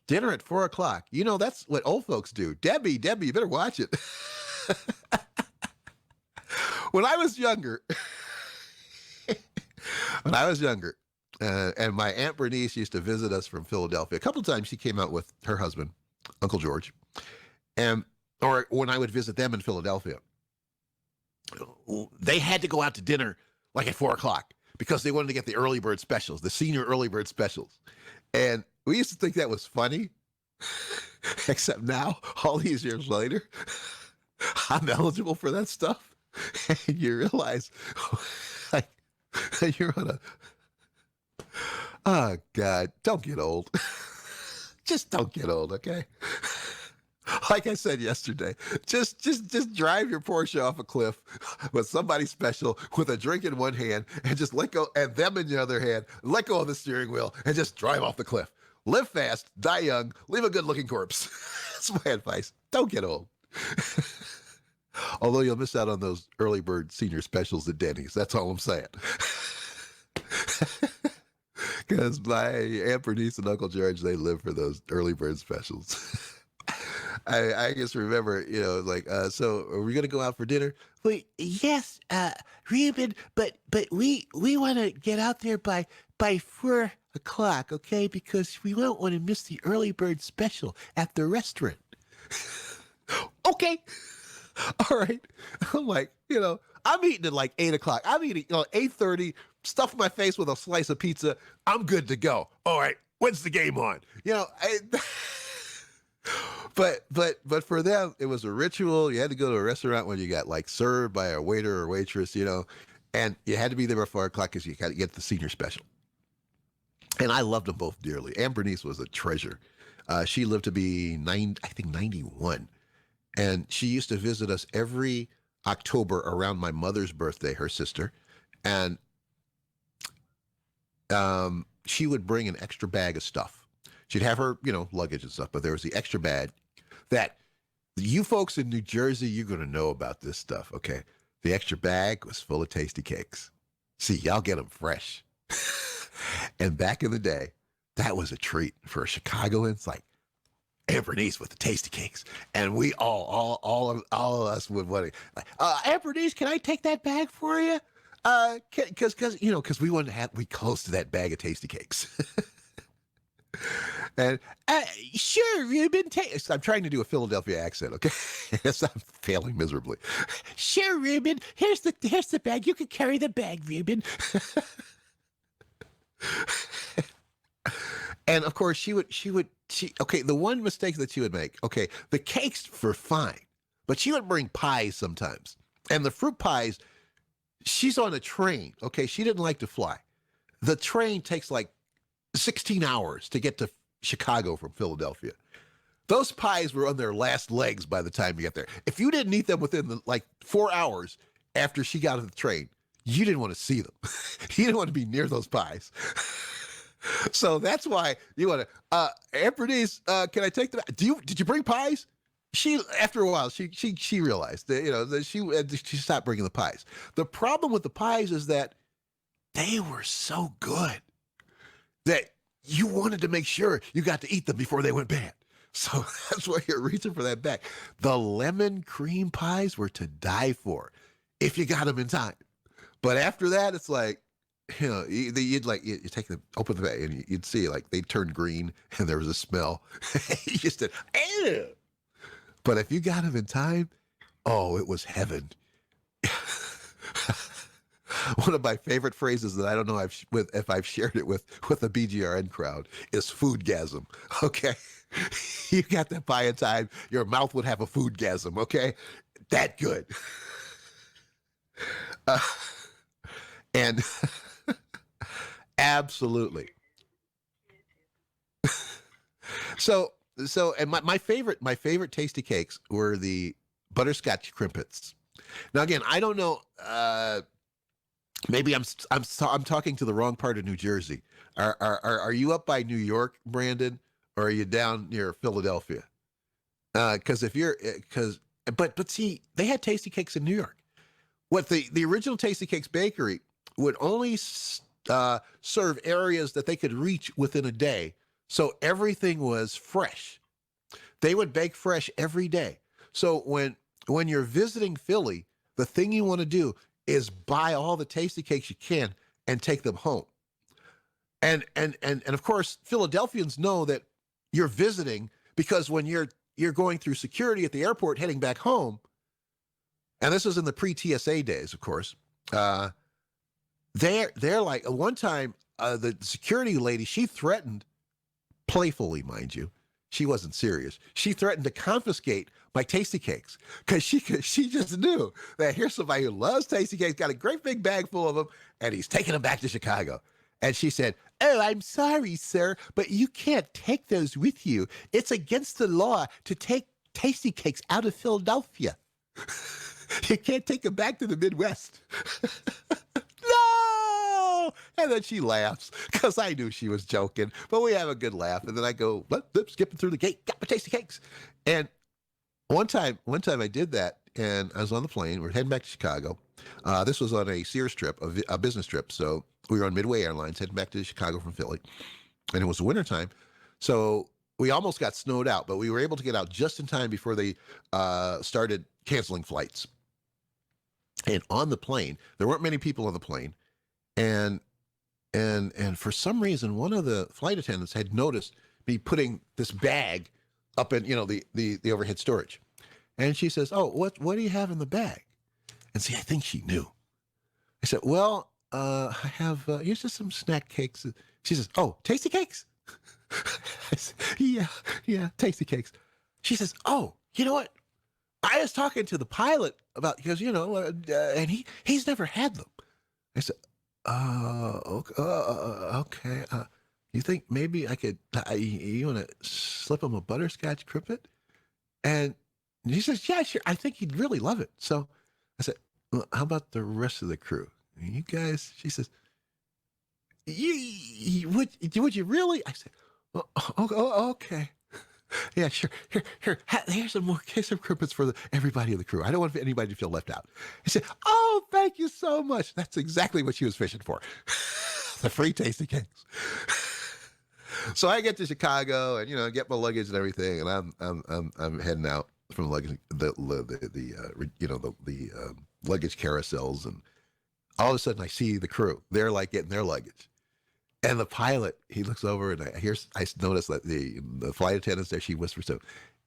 Dinner at 4 o'clock. You know, that's what old folks do. Debbie, you better watch it. When I was younger, when I was younger, and my Aunt Bernice used to visit us from Philadelphia. A couple of times she came out with her husband, Uncle George, and or when I would visit them in Philadelphia, they had to go out to dinner like at 4 o'clock because they wanted to get the early bird specials, the senior early bird specials. And we used to think that was funny, except now, all these years later, I'm eligible for that stuff. And you realize, like, you're on a, oh God, don't get old. Just don't get old, okay? Like I said yesterday, just drive your Porsche off a cliff with somebody special with a drink in one hand and just let go, and them in the other hand, let go of the steering wheel and just drive off the cliff. Live fast, die young, leave a good-looking corpse. That's my advice. Don't get old. Although you'll miss out on those early bird senior specials at Denny's. That's all I'm saying. Because my Aunt Bernice and Uncle George, they live for those early bird specials. I just remember, you know, like, so are we going to go out for dinner? Wait, yes, Ruben, but we want to get out there by 4 o'clock, okay? Because we don't want to miss the early bird special at the restaurant. Okay. All right. I'm like, you know, I'm eating at like 8 o'clock. I'm eating, 8:30, stuff my face with a slice of pizza. I'm good to go. All right. When's the game on? You know, but for them, it was a ritual. You had to go to a restaurant when you got like served by a waiter or waitress, you know, and you had to be there by 4 o'clock because you got to get the senior special. And I loved them both dearly. Aunt Bernice was a treasure. She lived to be 91. And she used to visit us every October around my mother's birthday, her sister. And she would bring an extra bag of stuff. She'd have her, you know, luggage and stuff, but there was the extra bag that you folks in New Jersey, you're going to know about this stuff, okay? The extra bag was full of Tastycakes. See, y'all get them fresh. And back in the day, that was a treat for Chicagoans, like Aunt Bernice with the Tastycakes. And we all of us would want to, like, Aunt Bernice, can I take that bag for you? Because we wanted to have, we close to that bag of Tastycakes. And Sure, Ruben, I'm trying to do a Philadelphia accent, okay? Yes, I'm failing miserably. Sure, Ruben, here's the bag. You can carry the bag, Ruben. And of course, she okay, the one mistake that she would make, okay, the cakes were fine, but she would bring pies sometimes. And the fruit pies, she's on a train, okay? She didn't like to fly. The train takes like 16 hours to get to Chicago from Philadelphia. Those pies were on their last legs by the time you get there. If you didn't eat them within 4 hours after she got on the train, you didn't want to see them. You didn't want to be near those pies. So that's why you want to, Aunt Bernice, can I take them? Did you bring pies? She, after a while, she realized that, you know, that she stopped bringing the pies. The problem with the pies is that they were so good that you wanted to make sure you got to eat them before they went bad. So that's why you're reaching for that bag. The lemon cream pies were to die for if you got them in time. But after that, it's like, you know, you'd take them, open the bag, and you'd see like they turned green and there was a smell. You just did, ew. But if you got them in time, oh, it was heaven. One of my favorite phrases that I don't know if I've shared it with the BGRN crowd is foodgasm. Okay, you got that pie in time, your mouth would have a foodgasm. Okay, that good. And absolutely. So and my favorite Tastycakes were the butterscotch crimpets. Now again, I don't know. Maybe I'm talking to the wrong part of New Jersey. Are you up by New York, Brandon, or are you down near Philadelphia? Because but see, they had Tastycakes in New York. What the original Tastycakes bakery would only serve areas that they could reach within a day. So everything was fresh. They would bake fresh every day. So when you're visiting Philly, the thing you want to do is buy all the Tastycakes you can and take them home. And of course, Philadelphians know that you're visiting because when you're going through security at the airport heading back home, and this was in the pre-TSA days, of course, they're like, one time the security lady, she threatened, playfully, mind you, she wasn't serious. She threatened to confiscate my Tastycakes because she just knew that here's somebody who loves Tastycakes, got a great big bag full of them, and he's taking them back to Chicago. And she said, "Oh, I'm sorry, sir, but you can't take those with you. It's against the law to take Tastycakes out of Philadelphia. You can't take them back to the Midwest." No! And then she laughs because I knew she was joking, but we have a good laugh. And then I go, skipping through the gate, got my Tastycakes. And one time I did that, and I was on the plane. We're heading back to Chicago. This was on a Sears trip, a business trip. So we were on Midway Airlines heading back to Chicago from Philly, and it was wintertime. So we almost got snowed out, but we were able to get out just in time before they started canceling flights. And on the plane, there weren't many people on the plane, and for some reason, one of the flight attendants had noticed me putting this bag up in the overhead storage, and she says, "Oh, what do you have in the bag?" And see, I think she knew. I said, "Well, I have here's just some snack cakes." She says, "Oh, Tastycakes?" I said, yeah, Tastycakes. She says, "Oh, you know what? I was talking to the pilot about, because and he's never had them." I said, okay. You think maybe I could? You want to slip him a butterscotch crimpet?" And he says, "Yeah, sure. I think he'd really love it." So I said, "Well, how about the rest of the crew? You guys?" She says, would you really?" I said, "Oh, okay. Yeah, sure. Here's some crimpets for everybody in the crew. I don't want anybody to feel left out." I said, "Oh, thank you so much." That's exactly what she was fishing for. The free Tastycakes. So I get to Chicago and get my luggage and everything, and I'm heading out from luggage, the luggage carousels, and all of a sudden I see the crew. They're like getting their luggage. And the pilot, he looks over, and I notice that the flight attendant's there. She whispers to him,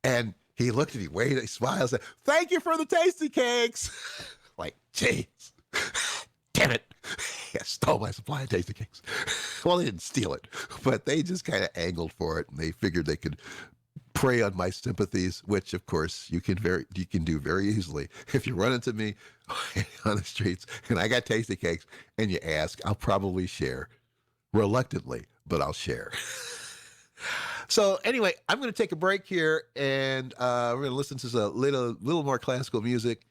and he looked at me, he smiles, and, "Thank you for the Tastycakes." Like, jeez, damn it. I stole my supply of Tastycakes. Well, they didn't steal it, but they just kind of angled for it, and they figured they could prey on my sympathies, which of course you can do very easily. If you run into me on the streets and I got Tastycakes and you ask, I'll probably share. Reluctantly, but I'll share. So anyway, I'm going to take a break here, and we're going to listen to a little more classical music,